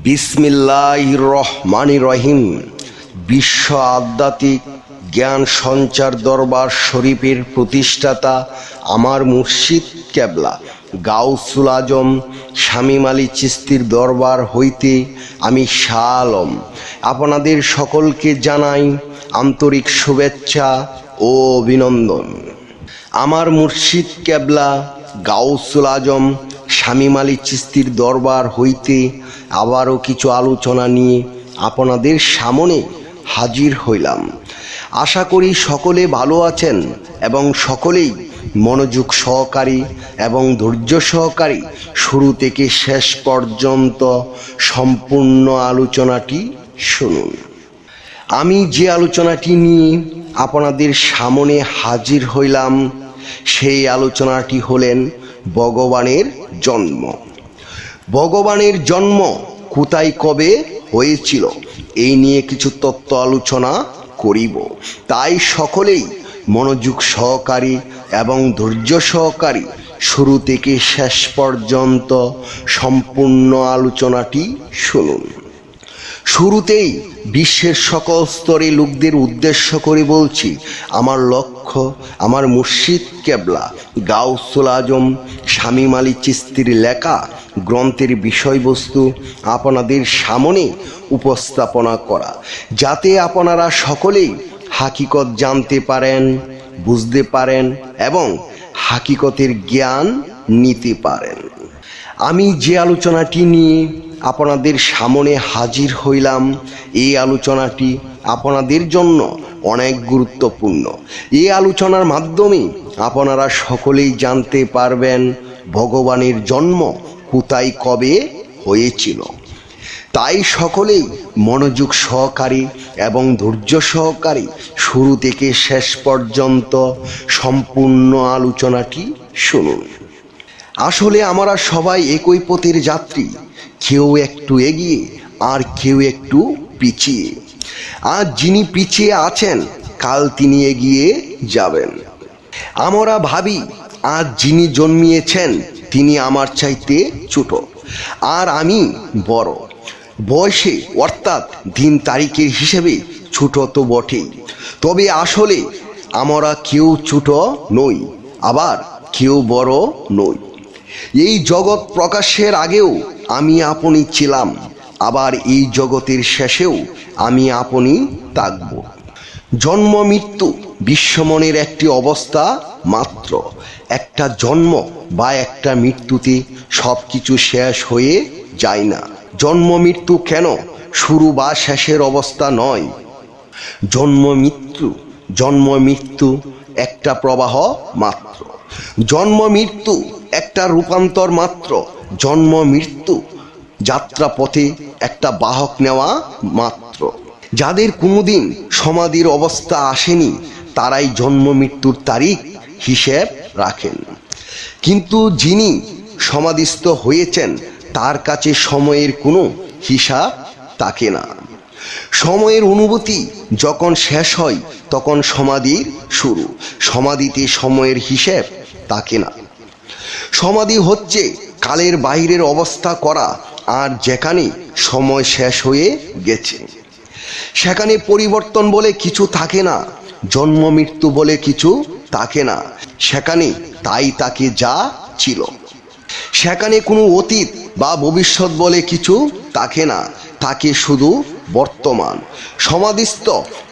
বিসমিল্লাহির রহমানির রহিম। বিশ্ব আধ্যাত্মিক জ্ঞান সঞ্চার দরবার শরীফের প্রতিষ্ঠাতা আমার মুর্শিদ কেবলা গাউসুল আজম শামীম আলী চিশতির দরবার হইতে আমি শাহ আলম আপনাদের সকলকে জানাই আন্তরিক শুভেচ্ছা ও অভিনন্দন। আমার মুর্শিদ কেবলা গাউসুল আজম শামীম আলী চিশতির দরবার হইতে আবারও কিছু আলোচনা নিয়ে আপনাদের সামনে হাজির হইলাম। আশা করি সকলে ভালো আছেন এবং সকলেই মনোযোগ সহকারী এবং ধৈর্য সহকারী শুরু থেকে শেষ পর্যন্ত সম্পূর্ণ আলোচনাটি শুনুন। আমি যে আলোচনাটি নিয়ে আপনাদের সামনে হাজির হইলাম সেই আলোচনাটি হলেন ভগবানের জন্ম। ভগবানের জন্ম কোথায় কবে হয়েছিল এই নিয়ে কিছু তত্ত্ব আলোচনা করিব। তাই সকলেই মনোযোগ সহকারী এবং ধৈর্য সহকারী শুরু থেকে শেষ পর্যন্ত সম্পূর্ণ আলোচনাটি শুনুন। শুরুতেই বিশ্বের সকল স্তরে লোকদের উদ্দেশ্য করে বলছি, আমার লক্ষ্য আমার মুর্শিদ কেবলা গাউসুল আজম শামীম আলী চিশতির লেখা গ্রন্থের বিষয়বস্তু আপনাদের সামনে উপস্থাপনা করা, যাতে আপনারা সকলেই হাকিকত জানতে পারেন, বুঝতে পারেন এবং হাকিকতের জ্ঞান নিতে পারেন। আমি যে আলোচনাটি নিয়ে আপনাদের সামনে হাজির হইলাম এই আলোচনাটি আপনাদের জন্য অনেক গুরুত্বপূর্ণ। এই আলোচনার মাধ্যমে আপনারা সকলেই জানতে পারবেন ভগবানের জন্ম কোথায় কবে হয়েছিল। তাই সকলেই মনোযোগ সহকারী এবং ধৈর্য সহকারী শুরু থেকে শেষ পর্যন্ত সম্পূর্ণ আলোচনাটি শুনুন। আসলে আমরা সবাই একই পথের যাত্রী, কেউ একটু এগিয়ে আর কেউ একটু পিছিয়ে। আজ যিনি পিছিয়ে আছেন কাল তিনি এগিয়ে যাবেন। আমরা ভাবি আজ যিনি জন্মিয়েছেন তিনি আমার চাইতে ছোট আর আমি বড়। বয়সে অর্থাৎ দিন তারিখের হিসেবে ছোট তো বটেই, তবে আসলে আমরা কেউ ছোট নই আবার কেউ বড় নই। এই জগৎ প্রকাশের আগেও আমি আপনি ছিলাম, আবার এই জগতের শেষেও আমি আপনি থাকব। জন্ম মৃত্যু বিশ্বমনের একটি অবস্থা মাত্র। একটা জন্ম বা একটা মৃত্যুতে সব কিছু শেষ হয়ে যায় না। জন্ম মৃত্যু কেন শুরু বা শেষের অবস্থা নয়। জন্ম মৃত্যু একটা প্রবাহ মাত্র। জন্ম মৃত্যু একটা রূপান্তর মাত্র। জন্ম মৃত্যু যাত্রাপথে একটা বাহক নেওয়া মাত্র। যাদের কোনোদিন সমাধির অবস্থা আসেনি তারাই জন্ম মৃত্যুর তারিখ হিসেব রাখেন, কিন্তু যিনি সমাধিস্থ হয়েছেন তার কাছে সময়ের কোনো হিসাব থাকে না। সময়ের অনুভূতি যখন শেষ হয় তখন সমাধির শুরু। সমাধিতে সময়ের হিসেব থাকে না। সমাধি হচ্ছে কালের বাইরের অবস্থা করা, আর যেখানে সময় শেষ হয়ে গেছে সেখানে পরিবর্তন বলে কিছু থাকে না। জন্ম মৃত্যু বলে কিছু থাকে না, সেখানে তাই তাকে যা ছিল। সেখানে কোনো অতীত বা ভবিষ্যৎ বলে কিছু থাকে না, থাকে শুধু বর্তমান। সমাধিস্থ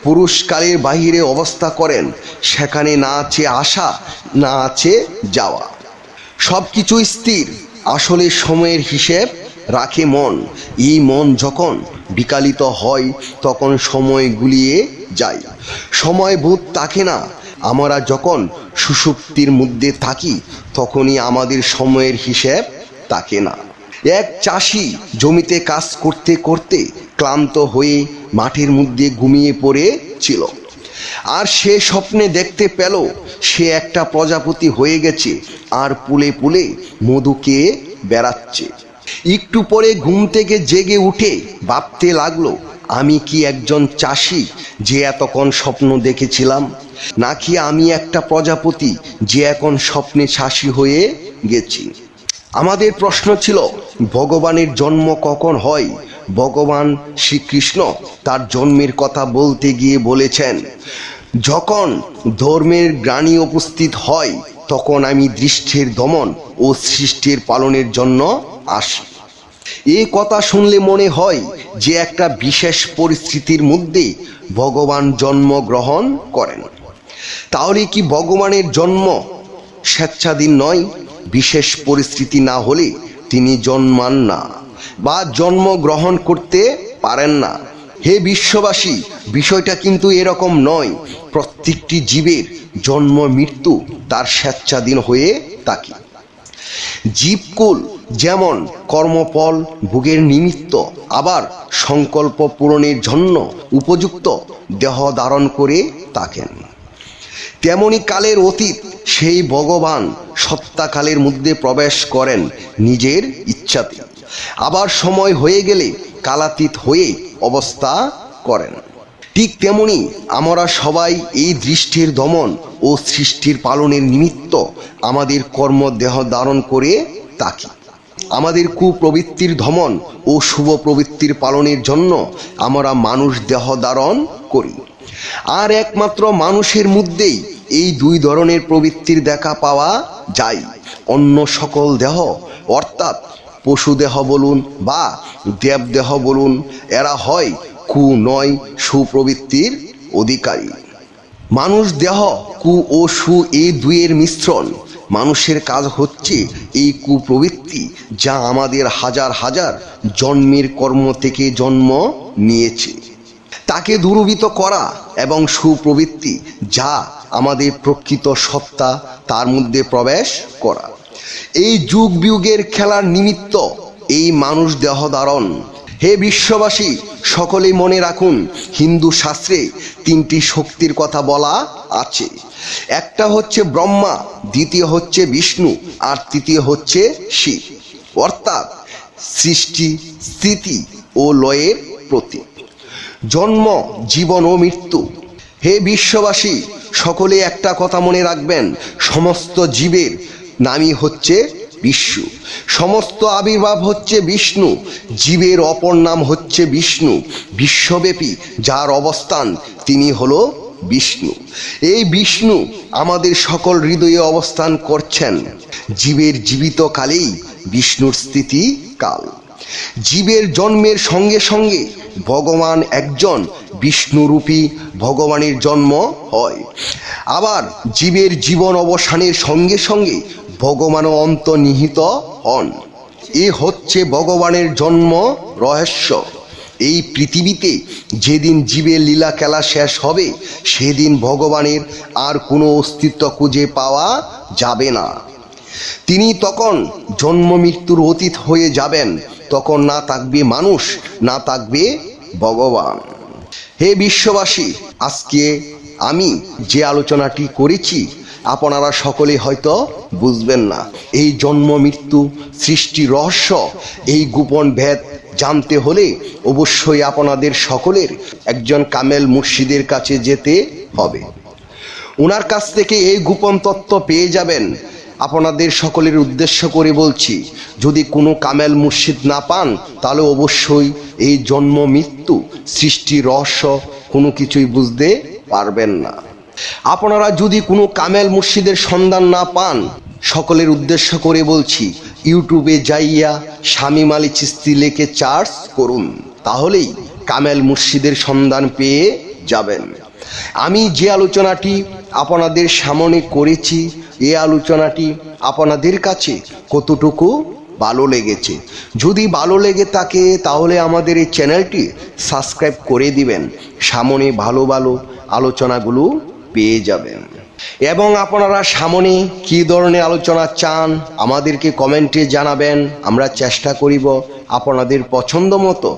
পুরুষ কালের বাহিরে অবস্থা করেন, সেখানে না আছে আসা না আছে যাওয়া, সব কিছু স্থির। আসলে সময়ের হিসেব রাখে মন। এই মন যখন বিকালিত হয় তখন সময় গুলিয়ে যায়, সময় বোধ থাকে না। আমরা যখন সুষুপ্তির মধ্যে থাকি তখনই আমাদের সময়ের হিসেব থাকে না। এক চাষি জমিতে কাজ করতে করতে ক্লান্ত হয়ে মাঠের মধ্যে ঘুমিয়ে পড়েছিল, আর সে স্বপ্নে দেখতে পেল সে একটা প্রজাপতি হয়ে গেছে আর পুলে পুলে মধু খেয়ে বেড়াচ্ছে। একটু পরে ঘুম থেকে জেগে উঠে ভাবতে লাগলো, আমি কি একজন চাষি যে এতক্ষণ স্বপ্ন দেখেছিলাম, নাকি আমি একটা প্রজাপতি যে এখন স্বপ্নে চাষি হয়ে গেছি। আমাদের প্রশ্ন ছিল ভগবানের জন্ম কখন হয়। ভগবান শ্রীকৃষ্ণ তার জন্মের কথা বলতে গিয়ে বলেছেন, যখন ধর্মের গ্লানি উপস্থিত হয় তখন আমি দৃষ্টির দমন ও সৃষ্টির পালনের জন্য আসি। এই কথা শুনলে মনে হয় যে একটা বিশেষ পরিস্থিতির মধ্যে ভগবান জন্মগ্রহণ করেন। তাহলে কি ভগবানের জন্ম স্বেচ্ছাধীন নয়? বিশেষ পরিস্থিতি না হলে তিনি জন্মান না বা জন্মগ্রহণ করতে পারেন না। হে বিশ্ববাসী, বিষয়টা কিন্তু এরকম নয়। প্রত্যেকটি জীবের জন্ম মৃত্যু তার স্বেচ্ছাধীন হয়ে থাকে। জীবকুল যেমন কর্মফল ভোগের নিমিত্ত আবার সংকল্প পূরণের জন্য উপযুক্ত দেহ ধারণ করে থাকেন, তেমনি কালের অতীত সেই ভগবান সত্তাকালের মধ্যে প্রবেশ করেন নিজের ইচ্ছাতে, আবার সময় হয়ে গেলে কালাতীত হয়ে অবস্থা করেন। ঠিক তেমনি আমরা সবাই এই দৃষ্টির দমন ও সৃষ্টির পালনের নিমিত্ত আমাদের কর্ম দেহ ধারণ করে থাকি। আমাদের কুপ্রবৃত্তির দমন ও শুভ প্রবৃত্তির পালনের জন্য আমরা মানুষ দেহ ধারণ করি। আর একমাত্র মানুষের মধ্যেই এই দুই ধরনের প্রবৃত্তির দেখা পাওয়া যায়। অন্য সকল দেহ অর্থাৎ পশু দেহ বলুন বা দেবদেহ বলুন, এরা হয় কু নয় সুপ্রবৃত্তির অধিকারী। মানুষ দেহ কু ও সু এই দুইয়ের মিশ্রণ। মানুষের কাজ হচ্ছে এই কুপ্রবৃত্তি যা আমাদের হাজার হাজার জন্মের কর্ম থেকে জন্ম নিয়েছে তাকে দূরীভূত করা, এবং সুপ্রবৃত্তি যা আমাদের প্রকৃত সত্তা তার মধ্যে প্রবেশ করা। এই যুগ বিয়োগের খেলার নিমিত্ত এই মানুষ দেহ ধারণ। হে বিশ্ববাসী, সকলেই মনে রাখুন, হিন্দু শাস্ত্রে তিনটি শক্তির কথা বলা আছে। একটা হচ্ছে ব্রহ্মা, দ্বিতীয় হচ্ছে বিষ্ণু, আর তৃতীয় হচ্ছে শিব, অর্থাৎ সৃষ্টি স্থিতি ও লয়ের প্রতীক। জন্ম, জীবন ও মৃত্যু। হে বিশ্ববাসী, সকলে একটা কথা মনে রাখবেন, সমস্ত জীবের নামই হচ্ছে বিষ্ণু, সমস্ত আবির্ভাব হচ্ছে বিষ্ণু। জীবের অপর নাম হচ্ছে বিষ্ণু। বিশ্বব্যাপী যার অবস্থান তিনি হলো বিষ্ণু। এই বিষ্ণু আমাদের সকল হৃদয়ে অবস্থান করছেন। জীবের জীবিত কালেই বিষ্ণুর স্থিতি কাল। জীবের জন্মের সঙ্গে সঙ্গে ভগবান একজন বিষ্ণুরূপী ভগবানের জন্ম হয়। আবার জীবের জীবন অবসানের সঙ্গে সঙ্গে ভগবানও অন্তর্নিহিত হন। এ হচ্ছে ভগবানের জন্ম রহস্য। এই পৃথিবীতে যেদিন জীবের লীলা খেলা শেষ হবে সেদিন ভগবানের আর কোনো অস্তিত্ব খুঁজে পাওয়া যাবে না। তিনি তখন জন্ম মৃত্যুর অতীত হয়ে যাবেন। তখন না থাকবে মানুষ, না থাকবে ভগবান। হে বিশ্ববাসী, আজকে আমি যে আলোচনাটি করেছি আপনারা সকলে হয়তো বুঝবেন না। এই জন্ম মৃত্যু সৃষ্টি রহস্য, এই গোপন ভেদ জানতে হলে অবশ্যই আপনাদের সকলের একজন কামেল মুর্শিদের কাছে যেতে হবে। ওনার কাছ থেকে এই গোপন তত্ত্ব পেয়ে যাবেন। আপনাদের সকলের উদ্দেশ্য করে বলছি, যদি কোনো কামেল মুর্শিদ না পান তাহলে অবশ্যই এই জন্ম মৃত্যু সৃষ্টি রহস্য কোনো কিছুই বুঝতে পারবেন না। আপনারা যদি কোনো কামেল মুর্শিদের সন্ধান না পান, সকলের উদ্দেশ্য করে বলছি, ইউটিউবে যাইয়া শামীম আলী চিশতি লিখে সার্চ করুন, তাহলেই কামেল মুর্শিদের সন্ধান পেয়ে যাবেন। আমি যে আলোচনাটি আপনাদের সামনে করেছি, এই আলোচনাটি আপনাদের কাছে কতটুকু ভালো লেগেছে? যদি ভালো লেগে থাকে তাহলে আমাদের এই চ্যানেলটি সাবস্ক্রাইব করে দিবেন। সামনে ভালো ভালো আলোচনাগুলো পেয়ে যাবেন। এবং আপনারা সামনে কী ধরনের আলোচনা চান আমাদেরকে কমেন্টে জানাবেন। আমরা চেষ্টা করিব আপনাদের পছন্দ মতো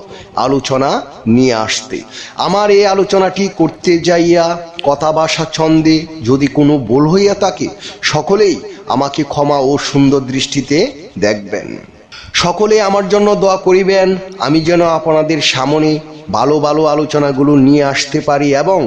আলোচনা নিয়ে আসতে। আমার এই আলোচনাটি করতে যাইয়া কথা ভাষা ছন্দে যদি কোনো ভুল হইয়া থাকে, সকলেই আমাকে ক্ষমা ও সুন্দর দৃষ্টিতে দেখবেন। সকলে আমার জন্য দোয়া করিবেন, আমি যেন আপনাদের সামনে ভালো ভালো আলোচনাগুলো নিয়ে আসতে পারি এবং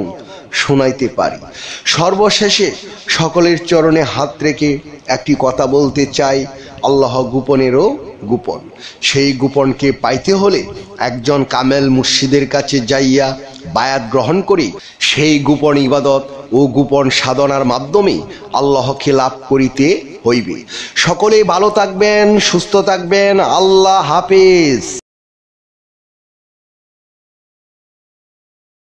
শোনাইতে পারি। সর্বশেষে সকলের চরণে হাত রেখে একটি কথা বলতে চাই, আল্লাহ গোপনেরও গোপন। সেই গোপনকে পাইতে হলে একজন কামেল মুর্শিদের কাছে যাইয়া বায়াত গ্রহণ করি। সেই গোপন ইবাদত ও গোপন সাধনার মাধ্যমে আল্লাহকে লাভ করিতে হইবে। সকলেই ভালো থাকবেন, সুস্থ থাকবেন। আল্লাহ হাফেজ।